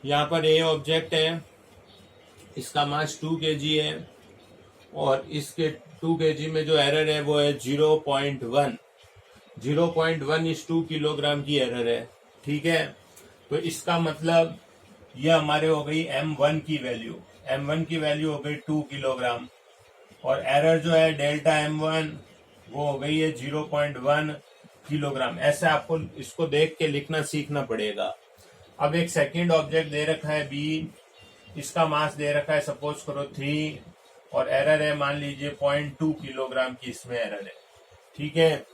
यहाँ पर ए ऑब्जेक्ट है, इसका मास 2 kg है और इसके 2 kg में जो एरर है वो है 0.1। 0.1:2 किलोग्राम की एरर है। ठीक है, तो इसका मतलब ये हमारे हो गई M1 की वैल्यू। M1 की वैल्यू हो गई 2 किलोग्राम और एरर जो है डेल्टा M1 वो हो गई है 0.1 किलोग्राम। ऐसे आपको इसको देख के लिखना सीखना पड़ेगा। अब एक सेकंड ऑब्जेक्ट दे रखा है बी, इसका मास दे रखा है सपोज करो 3 और एरर है मान लीजिए 0.2 किलोग्राम की इसमें एरर है। ठीक है,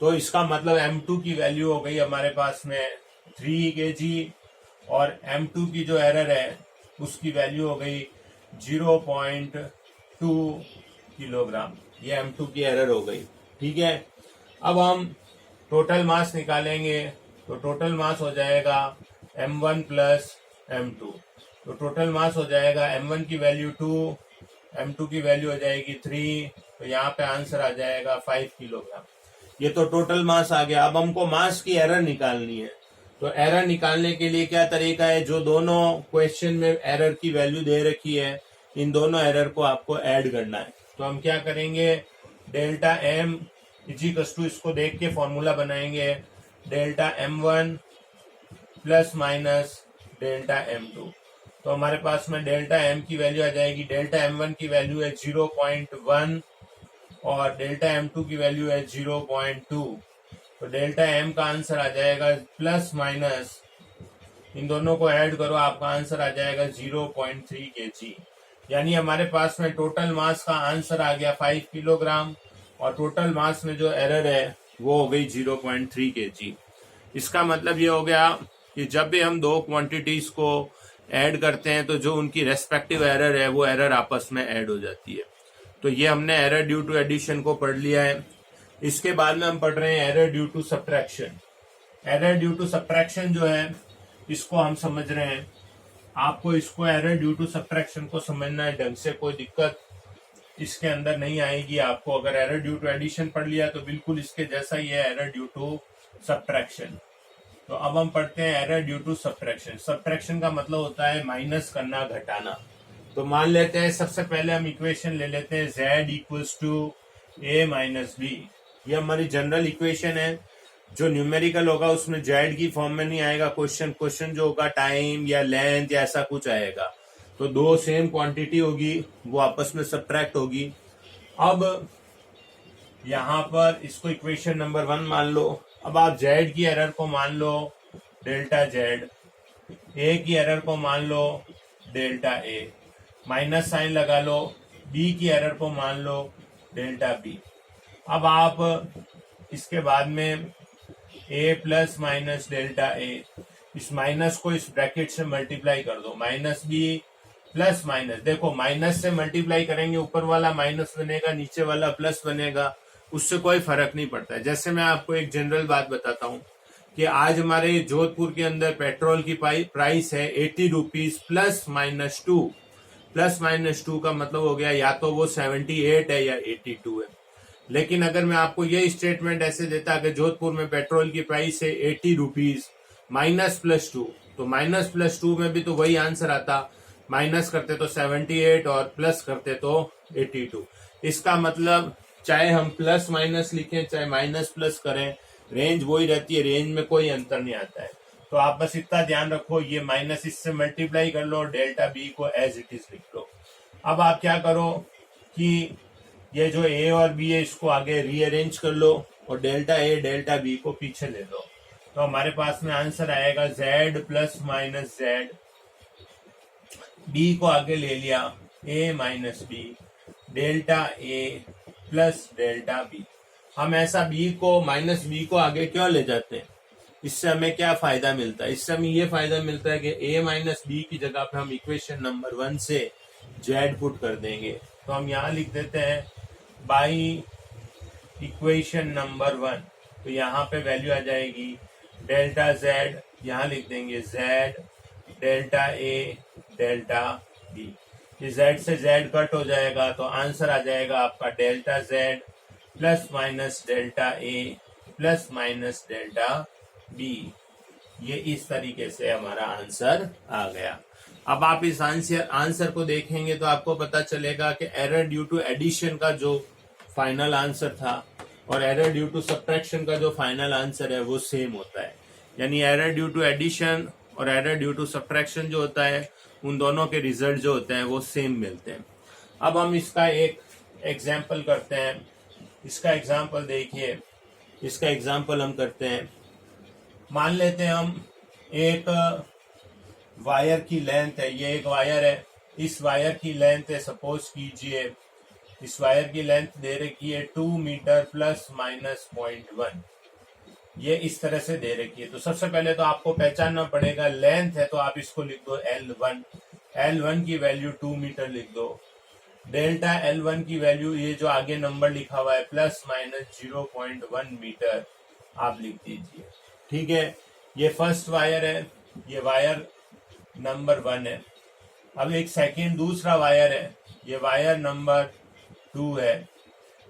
तो इसका मतलब M2 की वैल्यू हो गई हमारे पास में 3 kg और M2 की जो एरर है उसकी वैल्यू हो गई 0.2 किलोग्राम। ये M2 की एरर हो गई। ठीक है, अब हम टोटल मास निकालेंगे तो टोटल मास हो जाएगा M1 प्लस M2। तो टोटल मास हो जाएगा M1 की वैल्यू 2, M2 की वैल्यू हो जाएगी 3, तो यहाँ पे आंसर आ जाएगा 5 किलोग्राम। ये तो टोटल मास आ गया। अब हमको मास की एरर निकालनी है, तो एरर निकालने के लिए क्या तरीका है, जो दोनों क्वेश्चन में एरर की वैल्यू दे रखी है इन दोनों एरर को आपको ऐड करना है। तो हम क्या करेंगे, डेल्टा M इजिकल्स टू, इसको देख के फॉर्मूला बनाएंगे, delta M1 plus minus delta M2। तो हमारे पास में डेल्टा M की वैल्यू आ जाएगी, डेल्टा M1 की वैल्यू है 0.1 और डेल्टा M2 की वैल्यू है 0.2। तो डेल्टा M का आंसर आ जाएगा प्लस माइनस, इन दोनों को ऐड करो आपका आंसर आ जाएगा 0.3 kg। यानी हमारे पास में टोटल मास का आंसर आ गया 5 किलोग्राम और टोटल मास में जो एरर है वो हो गई 0.3 kg। इसका मतलब ये हो गया कि जब भी हम दो क्वांटिटीज को ऐड करते हैं तो जो उनकी रेस्पेक्टिव एरर है वो एरर आपस में ऐड हो जाती है। तो ये हमने एरर ड्यू टू एडिशन को पढ़ लिया है। इसके बाद में हम पढ़ रहे हैं error due to subtraction. Error due to subtraction जो है इसको हम समझ रहे हैं। आपको इसको एरर ड्यू टू सब्ट्रैक्शन को समझना है ढंग से, कोई दिक्कत इसके अंदर नहीं आएगी आपको। अगर एरर ड्यू टू एडिशन पढ़ लिया तो बिल्कुल इसके जैसा ही है एरर ड्यू टू सब्ट्रैक्शन। तो अब हम पढ़ते हैं error due to subtraction. Subtraction का मतलब होता है माइनस करना, घटाना। तो मान लेते हैं सबसे पहले हम इक्वेशन ले लेते हैं z equals to a minus B. ये हमारी जनरल इक्वेशन है। जो न्यूमेरिकल होगा उसमें z की फॉर्म में नहीं आएगा क्वेश्चन जो होगा टाइम या लेंथ या ऐसा कुछ आएगा। तो दो सेम क्वांटिटी होगी वो आपस में सब्ट्रैक्ट होगी। अब यहाँ पर इसको इक्वेशन नंबर 1 मान लो। अब आप z की एरर को मान लो डेल्टा z, a की एरर को मान लो डेल्टा a, माइनस साइन लगा लो, b की एरर को मान लो डेल्टा b। अब आप इसके बाद में a plus minus delta a, इस माइनस को इस ब्रैकेट से मल्टीप्लाई कर दो, माइनस b प्लस माइनस। देखो माइनस से मल्टीप्लाई करेंगे ऊपर वाला माइनस बनेगा, नीचे वाला प्लस बनेगा, उससे कोई फर्क नहीं पड़ता है। जैसे मैं आपको एक जनरल बात बताता हूँ कि आज हमारे जोधपुर के अंदर पेट्रोल की प्राइस है 80 rupees plus minus 2। Plus minus 2 का मतलब हो गया या तो वो 78 है या 82 है। लेकिन अगर मैं आपको ये स्टेटमेंट ऐसे देता कि जोधपुर में पेट्रोल की प्राइस है 80 रुपीज माइनस प्लस 2, तो माइनस प्लस 2 में भी तो वही आंसर आता। माइनस करते तो 78 और प्लस करते तो 82। इसका मतलब चाहे हम प्लस माइनस लिखें चाहे माइनस प्लस करें, रेंज वही रहती है, रेंज में कोई अंतर नहीं आता है। तो आप बस इतना ध्यान रखो, ये माइनस इससे मल्टीप्लाई कर लो, डेल्टा बी को एज इट इज लिख लो। अब आप क्या करो कि ये जो ए और बी है इसको आगे रीअरेंज कर लो और डेल्टा ए डेल्टा बी को पीछे ले लो। तो हमारे पास में आंसर आएगा z plus minus z, B को आगे ले लिया a minus B, delta A plus delta B. हम ऐसा b को माइनस बी को आगे क्यों ले जाते हैं, इससे हमें क्या फायदा मिलता है? इससे हमें ये फायदा मिलता है कि a माइनस बी की जगह पे हम इक्वेशन नंबर 1 से z पुट कर देंगे। तो हम यहाँ लिख देते हैं बाई इक्वेशन नंबर 1। तो यहाँ पे वैल्यू आ जाएगी डेल्टा z, यहाँ लिख देंगे z delta A delta B. ये z से z कट हो जाएगा तो आंसर आ जाएगा आपका delta z plus minus delta A plus minus delta B. ये इस तरीके से हमारा आंसर आ गया। अब आप इस आंसर को देखेंगे तो आपको पता चलेगा कि एरर ड्यू टू एडिशन का जो फाइनल आंसर था और एरर ड्यू टू सब्ट्रैक्शन का जो फाइनल आंसर है वो सेम होता है। यानी एरर ड्यू टू एडिशन और एरर ड्यू टू सब्ट्रैक्शन जो होता है उन दोनों के रिजल्ट जो होते हैं वो सेम मिलते हैं। अब हम इसका एक एग्जाम्पल करते हैं। इसका एग्जाम्पल देखिए, इसका एग्जाम्पल हम करते हैं। मान लेते हैं हम एक वायर की लेंथ है, ये एक वायर है, इस वायर की लेंथ है, सपोज कीजिए इस वायर की लेंथ दे रखी है 2 मीटर प्लस माइनस 0.1, ये इस तरह से दे रखी है। तो सबसे पहले तो आपको पहचानना पड़ेगा, लेंथ है तो आप इसको लिख दो L1, L1 की वैल्यू 2 मीटर लिख दो। डेल्टा L1 की वैल्यू, ये जो आगे नंबर लिखा हुआ है प्लस माइनस 0.1 मीटर, आप लिख दीजिए। ठीक है, ये फर्स्ट वायर है, ये वायर नंबर 1 है। अब एक सेकेंड दूसरा वायर है, ये वायर नंबर 2 है।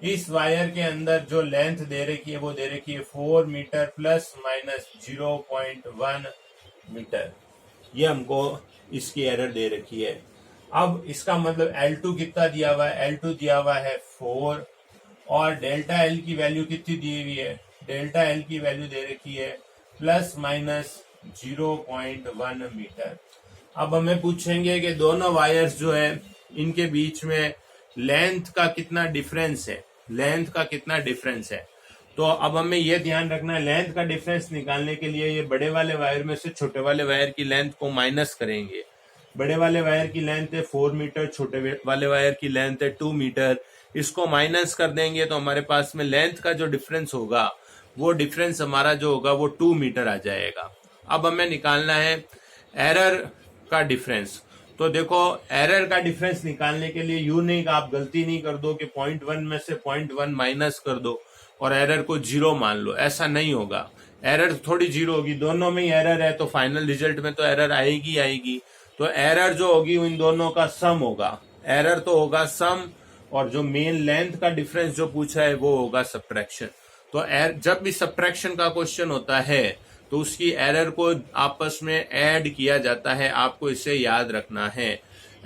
इस वायर के अंदर जो लेंथ दे रखी है वो दे रखी है 4 मीटर प्लस माइनस 0.1 मीटर, ये हमको इसकी एरर दे रखी है। अब इसका मतलब L2 कितना दिया हुआ है, L2 दिया हुआ है 4 और डेल्टा L की वैल्यू कितनी दी हुई है, डेल्टा L की वैल्यू दे रखी है प्लस माइनस 0.1 मीटर। अब हमें पूछेंगे कि दोनों वायर्स जो है इनके बीच में लेंथ का कितना डिफरेंस है, लेंथ का कितना डिफरेंस है। तो अब हमें यह ध्यान रखना है, लेंथ का डिफरेंस निकालने के लिए ये बड़े वाले वायर में से छोटे वाले वायर की लेंथ को माइनस करेंगे। बड़े वाले वायर की लेंथ है 4 मीटर, छोटे वाले वायर की लेंथ है 2 मीटर, इसको माइनस कर देंगे तो हमारे पास में लेंथ का जो डिफरेंस होगा वो डिफरेंस हमारा जो होगा वो 2 मीटर आ जाएगा। अब हमें निकालना है एरर का डिफरेंस। तो देखो, एरर का डिफरेंस निकालने के लिए यूं नहीं कि आप गलती नहीं कर दो कि 0.1 में से 0.1 माइनस कर दो और एरर को 0 मान लो, ऐसा नहीं होगा। एरर थोड़ी 0 होगी, दोनों में ही एरर है तो फाइनल रिजल्ट में तो एरर आएगी आएगी। तो एरर जो होगी इन दोनों का सम होगा, एरर तो होगा सम, और जो मेन लेंथ का डिफरेंस जो पूछा है वो होगा सब्ट्रैक्शन। तो जब भी सब्ट्रैक्शन का क्वेश्चन होता है तो उसकी एरर को आपस में ऐड किया जाता है, आपको इसे याद रखना है।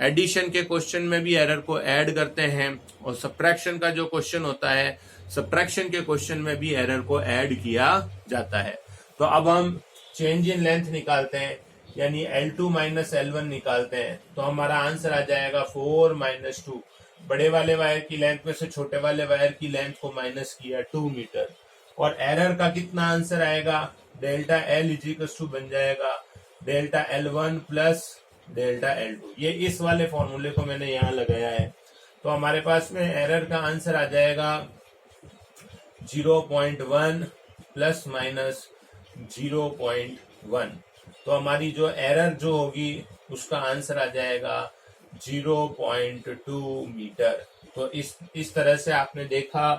एडिशन के क्वेश्चन में भी एरर को ऐड करते हैं और सब्ट्रैक्शन का जो क्वेश्चन होता है, सब्ट्रैक्शन के क्वेश्चन में भी एरर को ऐड किया जाता है। तो अब हम चेंज इन लेंथ निकालते हैं, यानी L2 माइनस L1 निकालते हैं तो हमारा आंसर आ जाएगा 4 माइनस 2। बड़े वाले वायर की लेंथ में से छोटे वाले वायर की लेंथ को माइनस किया 2 मीटर, और एरर का कितना आंसर आएगा, डेल्टा L इजिकल्स बन जाएगा delta L1 plus delta L2। ये इस वाले फॉर्मूले को मैंने यहाँ लगाया है। तो हमारे पास में एरर का आंसर आ जाएगा 0.1 प्लस माइनस 0.1। तो हमारी जो एरर जो होगी उसका आंसर आ जाएगा 0.2 मीटर। तो इस तरह से आपने देखा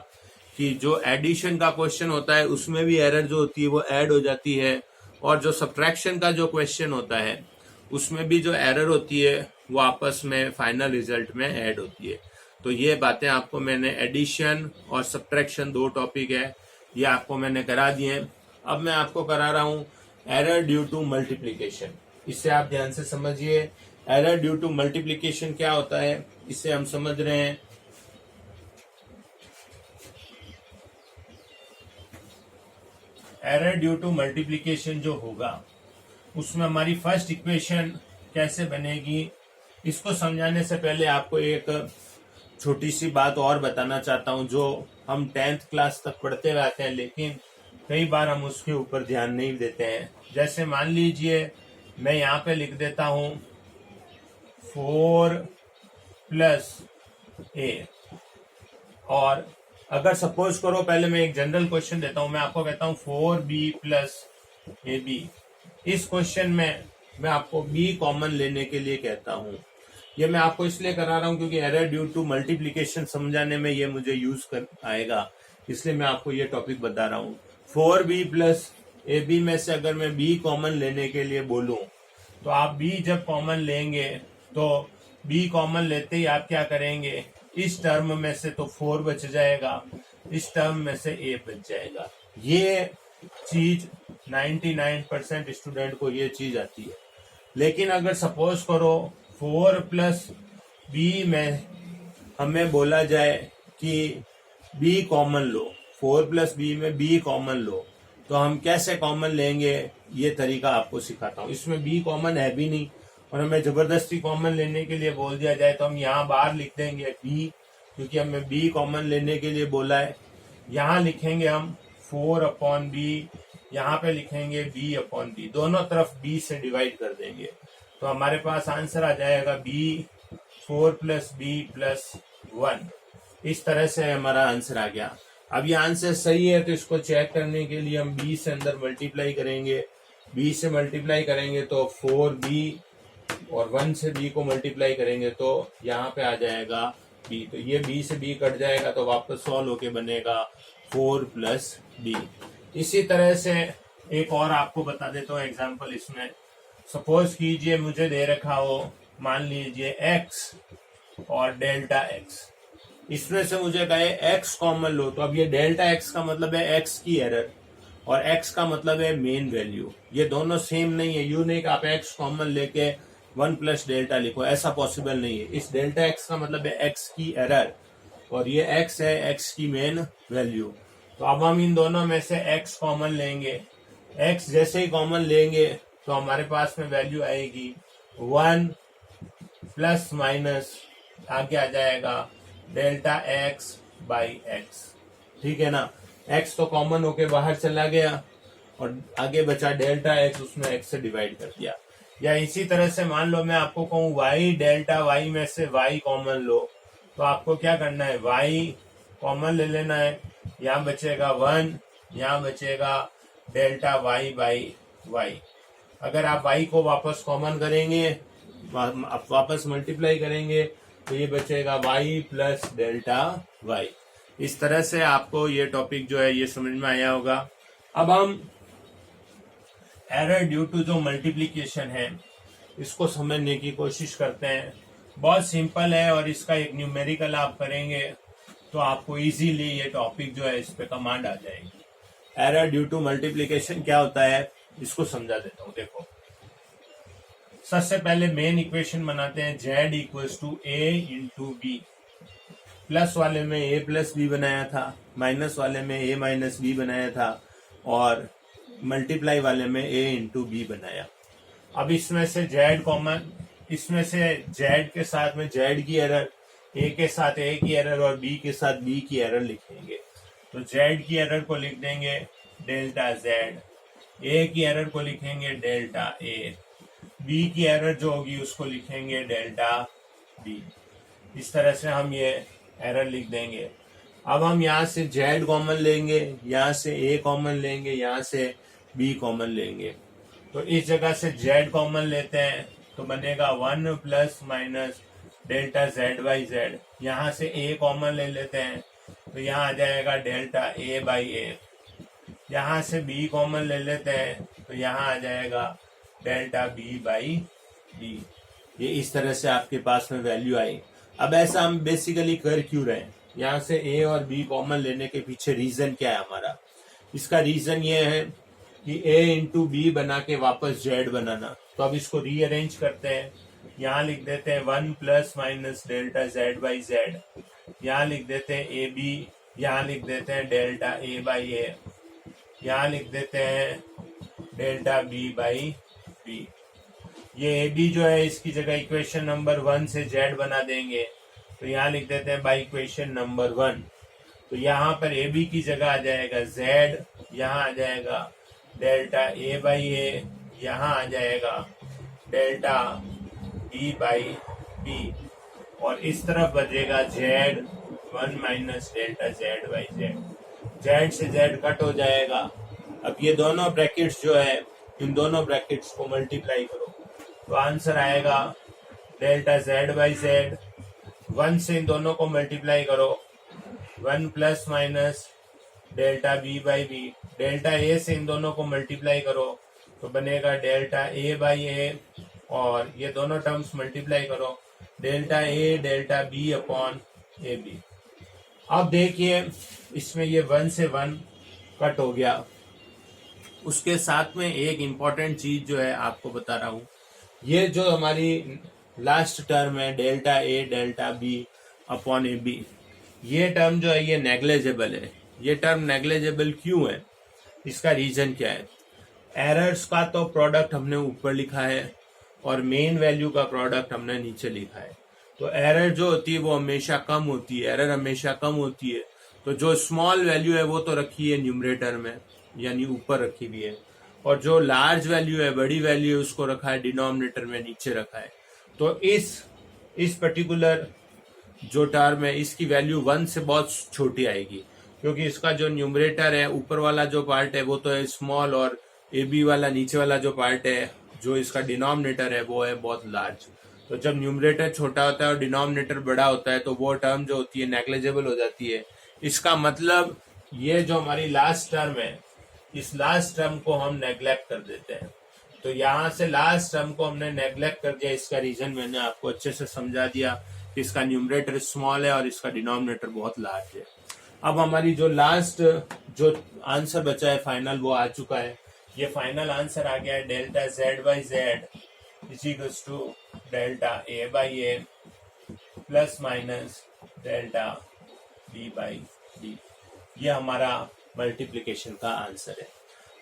कि जो एडिशन का क्वेश्चन होता है उसमें भी एरर जो होती है वो ऐड हो जाती है, और जो सब्ट्रैक्शन का जो क्वेश्चन होता है उसमें भी जो एरर होती है वो आपस में फाइनल रिजल्ट में ऐड होती है। तो ये बातें आपको मैंने, एडिशन और सब्ट्रैक्शन 2 टॉपिक है, ये आपको मैंने करा दिए। अब मैं आपको करा रहा हूँ एरर ड्यू टू मल्टीप्लीकेशन। इससे आप ध्यान से समझिए, एरर ड्यू टू मल्टीप्लीकेशन क्या होता है इससे हम समझ रहे हैं। एरर ड्यू टू मल्टीप्लीकेशन जो होगा उसमें हमारी फर्स्ट इक्वेशन कैसे बनेगी, इसको समझाने से पहले आपको एक छोटी सी बात और बताना चाहता हूं जो हम 10th क्लास तक पढ़ते रहते हैं लेकिन कई बार हम उसके ऊपर ध्यान नहीं देते हैं। जैसे मान लीजिए मैं यहाँ पे लिख देता हूं 4 प्लस a, और अगर सपोज करो, पहले मैं एक जनरल क्वेश्चन देता हूं, मैं आपको कहता हूं 4b प्लस ab। इस क्वेश्चन में मैं आपको b कॉमन लेने के लिए कहता हूं। ये मैं आपको इसलिए करा रहा हूं क्योंकि एरर ड्यू टू मल्टीप्लीकेशन समझाने में ये मुझे यूज कर आएगा, इसलिए मैं आपको ये टॉपिक बता रहा हूं। 4b प्लस ab में से अगर मैं b कॉमन लेने के लिए बोलूं तो आप b जब कॉमन लेंगे तो b कॉमन लेते ही आप क्या करेंगे, इस टर्म में से तो 4 बच जाएगा, इस टर्म में से a बच जाएगा। ये चीज 99% स्टूडेंट को ये चीज आती है। लेकिन अगर सपोज करो 4 प्लस बी में हमें बोला जाए कि बी कॉमन लो, 4 प्लस बी में बी कॉमन लो, तो हम कैसे कॉमन लेंगे ये तरीका आपको सिखाता हूँ। इसमें बी कॉमन है भी नहीं और हमें जबरदस्ती कॉमन लेने के लिए बोल दिया जाए तो हम यहाँ बाहर लिख देंगे बी, क्योंकि हमें बी कॉमन लेने के लिए बोला है। यहाँ लिखेंगे हम 4 अपॉन बी, यहाँ पे लिखेंगे बी अपॉन बी, दोनों तरफ बी से डिवाइड कर देंगे तो हमारे पास आंसर आ जाएगा बी 4 प्लस बी प्लस 1। इस तरह से हमारा आंसर आ गया। अब ये आंसर सही है तो इसको चेक करने के लिए हम बी से अंदर मल्टीप्लाई करेंगे, बी से मल्टीप्लाई करेंगे तो 4b और 1 से b को मल्टीप्लाई करेंगे तो यहाँ पे आ जाएगा b, तो ये b से b कट जाएगा तो वापस सॉल्व होके बनेगा 4 प्लस b। इसी तरह से एक और आपको बता देता हूँ एग्जांपल। इसमें सपोज कीजिए मुझे दे रखा हो, मान लीजिए x और डेल्टा x, इसमें से मुझे कहे x कॉमन लो, तो अब ये डेल्टा x का मतलब है x की एरर और x का मतलब है मेन वैल्यू। ये दोनों सेम नहीं है, यू नहीं कि आप x कॉमन लेके 1 प्लस डेल्टा लिखो, ऐसा पॉसिबल नहीं है। इस डेल्टा x का मतलब है x की एरर और ये x है x की मेन वैल्यू। तो अब हम इन दोनों में से x कॉमन लेंगे, x जैसे ही कॉमन लेंगे तो हमारे पास में वैल्यू आएगी 1 प्लस माइनस आगे आ जाएगा डेल्टा x बाई एक्स, ठीक है ना। x तो कॉमन होके बाहर चला गया और आगे बचा डेल्टा x, उसमें x से डिवाइड कर दिया। या इसी तरह से मान लो मैं आपको कहूँ y डेल्टा y में से y कॉमन लो, तो आपको क्या करना है, y कॉमन ले लेना है, यहाँ बचेगा 1, यहाँ बचेगा डेल्टा y बाई y। अगर आप y को वापस कॉमन करेंगे, वापस मल्टीप्लाई करेंगे तो ये बचेगा y प्लस डेल्टा y। इस तरह से आपको ये टॉपिक जो है ये समझ में आया होगा। अब हम एरर ड्यू टू जो मल्टीप्लिकेशन है इसको समझने की कोशिश करते हैं। बहुत सिंपल है और इसका एक न्यूमेरिकल आप करेंगे तो आपको इजीली ये टॉपिक जो है इस पे कमांड आ जाएगी। एरर ड्यू टू मल्टीप्लिकेशन क्या होता है इसको समझा देता हूँ। देखो, सबसे पहले मेन इक्वेशन बनाते हैं, z equals to A into B. Plus वाले में a प्लस बी बनाया था, माइनस वाले में a माइनस बी बनाया था और मल्टीप्लाई वाले में a इंटू बी बनाया। अब इसमें से z कॉमन, इसमें से z के साथ में z की एरर, a के साथ a की एरर और b के साथ b की एरर लिखेंगे। तो z की एरर को लिख देंगे डेल्टा z, a की एरर को लिखेंगे डेल्टा a, b की एरर जो होगी उसको लिखेंगे डेल्टा b। इस तरह से हम ये एरर लिख देंगे। अब हम यहाँ से z कॉमन लेंगे, यहाँ से a कॉमन लेंगे, यहाँ से b कॉमन लेंगे। तो इस जगह से z कॉमन लेते हैं तो बनेगा 1 plus minus delta z by z। यहाँ से a कॉमन ले लेते हैं तो यहाँ आ जाएगा डेल्टा a बाई a। यहाँ से b कॉमन ले लेते हैं तो यहाँ आ जाएगा डेल्टा b बाई b। ये इस तरह से आपके पास में वैल्यू आई। अब ऐसा हम बेसिकली कर क्यों रहे हैं, यहाँ से a और b कॉमन लेने के पीछे रीजन क्या है हमारा। इसका रीजन ये है कि a इंटू बी बना के वापस z बनाना। तो अब इसको रीअरेंज करते हैं, यहाँ लिख देते हैं 1 plus minus delta z by z, यहाँ लिख देते हैं ए बी, यहाँ लिख देते हैं डेल्टा a बाई a, यहाँ लिख देते हैं डेल्टा b बाई b। ये ए बी जो है इसकी जगह इक्वेशन नंबर 1 से z बना देंगे तो यहाँ लिख देते हैं बाई इक्वेशन नंबर 1। तो यहाँ पर ए बी की जगह आ जाएगा z, यहाँ आ जाएगा डेल्टा a बाई a, यहाँ आ जाएगा डेल्टा b बाई b और इस तरफ बचेगा z 1 minus delta z by z। z से z कट हो जाएगा। अब ये दोनों ब्रैकेट्स जो है इन दोनों ब्रैकेट्स को मल्टीप्लाई करो तो आंसर आएगा डेल्टा z बाई z। 1 से इन दोनों को मल्टीप्लाई करो, 1 plus minus delta b by b। Delta a से इन दोनों को मल्टीप्लाई करो तो बनेगा डेल्टा a बाई a और ये दोनों टर्म्स मल्टीप्लाई करो delta a delta b upon A B. अब देखिए इसमें ये 1 से 1 कट हो गया उसके साथ में एक इम्पॉर्टेंट चीज जो है आपको बता रहा हूं, ये जो हमारी लास्ट टर्म है delta A delta B upon A B, ये टर्म जो है ये नेग्लेजेबल है। ये टर्म नेग्लेजेबल क्यों है, इसका रीजन क्या है? एरर्स का तो प्रोडक्ट हमने ऊपर लिखा है और मेन वैल्यू का प्रोडक्ट हमने नीचे लिखा है। तो एरर जो होती है वो हमेशा कम होती है, एरर हमेशा कम होती है। तो जो स्मॉल वैल्यू है वो तो रखी है न्यूमरेटर में, यानी ऊपर रखी हुई है, और जो लार्ज वैल्यू है, बड़ी वैल्यू है, उसको रखा है डिनोमिनेटर में, नीचे रखा है। तो इस पर्टिकुलर जो टर्म है इसकी वैल्यू 1 से बहुत छोटी आएगी, क्योंकि इसका जो न्यूमरेटर है ऊपर वाला जो पार्ट है वो तो है स्मॉल, और ए बी वाला नीचे वाला जो पार्ट है जो इसका डिनोमिनेटर है वो है बहुत लार्ज। तो जब न्यूमरेटर छोटा होता है और डिनोमिनेटर बड़ा होता है तो वो टर्म जो होती है नेग्लेजेबल हो जाती है। इसका मतलब ये जो हमारी लास्ट टर्म है, इस लास्ट टर्म को हम नेग्लेक्ट कर देते हैं। तो यहाँ से लास्ट टर्म को हमने नेग्लेक्ट कर दिया, इसका रीजन मैंने आपको अच्छे से समझा दिया कि इसका न्यूमरेटर स्मॉल है और इसका डिनोमिनेटर बहुत लार्ज है। अब हमारी जो लास्ट जो आंसर बचा है फाइनल, वो आ चुका है। ये फाइनल आंसर आ गया है delta Z by Z is equals to delta A by A plus minus delta B by D. ये हमारा मल्टीप्लिकेशन का आंसर है।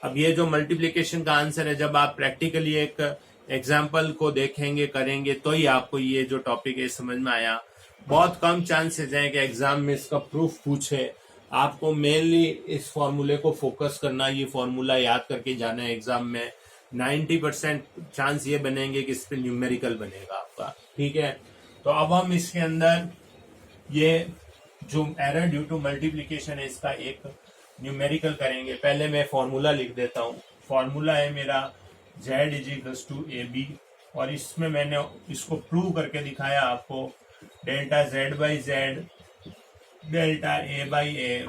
अब ये जो मल्टीप्लिकेशन का आंसर है, जब आप प्रैक्टिकली एक एग्जाम्पल को देखेंगे, करेंगे, तो ही आपको ये जो टॉपिक है समझ में आया। बहुत कम चांसेस हैं कि एग्जाम में इसका प्रूफ पूछे। आपको मेनली इस फॉर्मूले को फोकस करना, ये फॉर्मूला याद करके जाना है एग्जाम में। 90% चांस ये बनेंगे कि इस पे न्यूमेरिकल बनेगा आपका, ठीक है। तो अब हम इसके अंदर ये जो एरर ड्यू टू मल्टीप्लिकेशन है इसका एक न्यूमेरिकल करेंगे। पहले मैं फॉर्मूला लिख देता हूँ। फॉर्मूला है मेरा z is equals to A B, और इसमें मैंने इसको प्रूव करके दिखाया आपको, delta z by Z delta a by A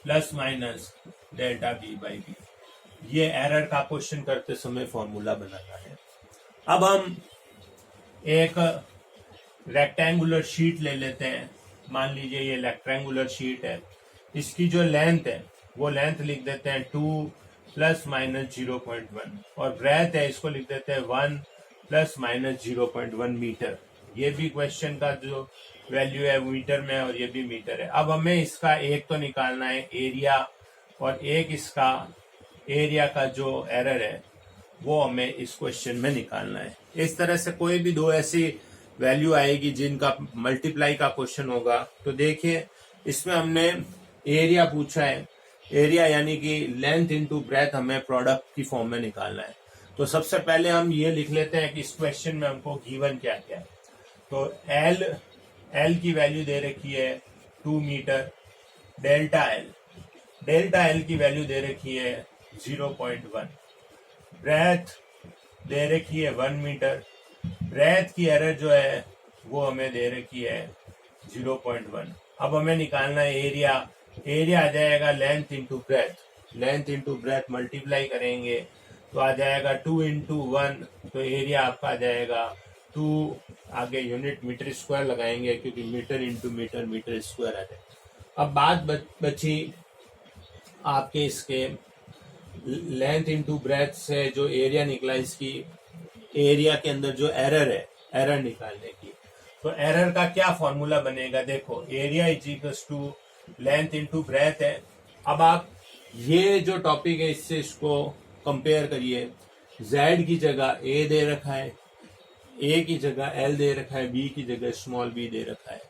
plus minus delta b by B. ये एरर का क्वेश्चन करते समय फॉर्मूला बनाना है। अब हम एक रेक्टेंगुलर शीट ले लेते हैं। मान लीजिए ये रेक्टेंगुलर शीट है, इसकी जो लेंथ है वो लेंथ लिख देते हैं 2 प्लस माइनस 0.1, और ब्रेथ है इसको लिख देते हैं 1 प्लस माइनस 0.1 मीटर। ये भी क्वेश्चन का जो वैल्यू है मीटर में, और ये भी मीटर है। अब हमें इसका एक तो निकालना है एरिया, और एक इसका एरिया का जो एरर है वो हमें इस क्वेश्चन में निकालना है। इस तरह से कोई भी दो ऐसी वैल्यू आएगी जिनका मल्टीप्लाई का क्वेश्चन होगा। तो देखिए इसमें हमने एरिया पूछा है, एरिया यानी कि लेंथ इनटू ब्रेथ हमें प्रोडक्ट की फॉर्म में निकालना है। तो सबसे पहले हम ये लिख लेते हैं कि इस क्वेश्चन में हमको गिवन क्या क्या है। तो एल की वैल्यू दे रखी है 2 मीटर, डेल्टा एल की वैल्यू दे रखी है 0.1, ब्रेथ दे रखी है 1 मीटर, ब्रेथ की एरर जो है वो हमें दे रखी है 0.1। अब हमें निकालना है एरिया। एरिया आ जाएगा length into breath, length into breath multiply करेंगे तो आ जाएगा 2 इंटू 1, तो एरिया आपका आ जाएगा 2, आगे यूनिट मीटर स्क्वायर लगाएंगे क्योंकि metre into metre metre square आ जाएगा। अब बात बची आपके इसके लेंथ इंटू ब्रेथ से जो एरिया निकला, इसकी एरिया के अंदर जो एरर है, एरर निकालने की। तो एरर का क्या फॉर्मूला बनेगा, देखो area is equals to length into breadth है। अब आप ये जो टॉपिक है इससे इसको कंपेयर करिए। z की जगह a दे रखा है, a की जगह l दे रखा है, b की जगह स्मॉल b दे रखा है।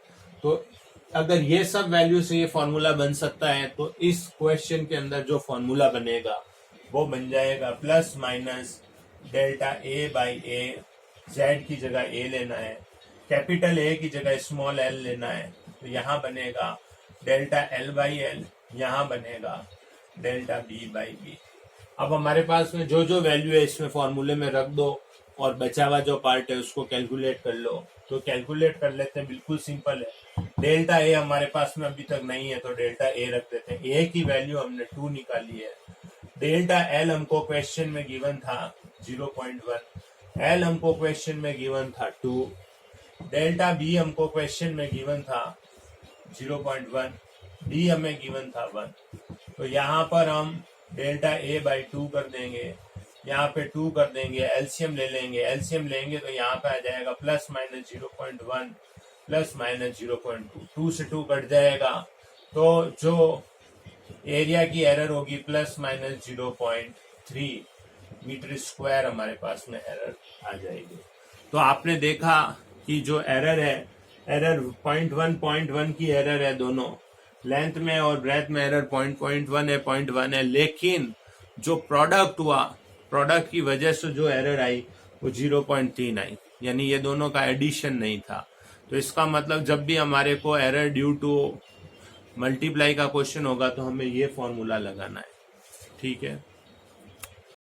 तो अगर ये सब वैल्यू से ये फॉर्मूला बन सकता है, तो इस क्वेश्चन के अंदर जो फॉर्मूला बनेगा वो बन जाएगा plus minus delta A by A. Z की जगह ए लेना है, कैपिटल ए की जगह स्मॉल एल लेना है, तो यहाँ बनेगा डेल्टा एल बाई एल, यहाँ बनेगा डेल्टा बी बाई बी। अब हमारे पास में जो जो वैल्यू है इसमें फॉर्मूले में रख दो, और बचा हुआ जो पार्ट है उसको कैलकुलेट कर लो। तो कैलकुलेट कर लेते हैं, बिल्कुल सिंपल है। डेल्टा ए हमारे पास में अभी तक नहीं है तो डेल्टा ए रख देते हैं। ए की वैल्यू हमने 2 निकाली है। डेल्टा एल हमको क्वेश्चन में गिवन था 0.1, एल हमको क्वेश्चन में गिवन था 2, डेल्टा बी हमको क्वेश्चन में गिवन था 0.1, डी हमें गिवन था 1। तो यहाँ पर हम डेल्टा ए बाई 2 कर देंगे, यहाँ पे 2 कर देंगे, एलसीएम ले लेंगे, एलसीएम लेंगे तो यहाँ पे आ जाएगा प्लस माइनस 0.1 प्लस माइनस 0.2, 2 से 2 कट जाएगा, तो जो एरिया की एरर होगी प्लस माइनस 0.3 मीटर स्क्वायर हमारे पास में एरर आ जाएगी। तो आपने देखा कि जो एरर है, एरर 0.1 की एरर है, दोनों लेंथ में और ब्रेथ में एरर 0.1 है, लेकिन जो प्रोडक्ट हुआ, प्रोडक्ट की वजह से जो एरर आई वो 0.3 आई, यानी ये दोनों का एडिशन नहीं था। तो इसका मतलब जब भी हमारे को एरर ड्यू टू मल्टीप्लाई का क्वेश्चन होगा तो हमें ये फॉर्मूला लगाना है, ठीक है।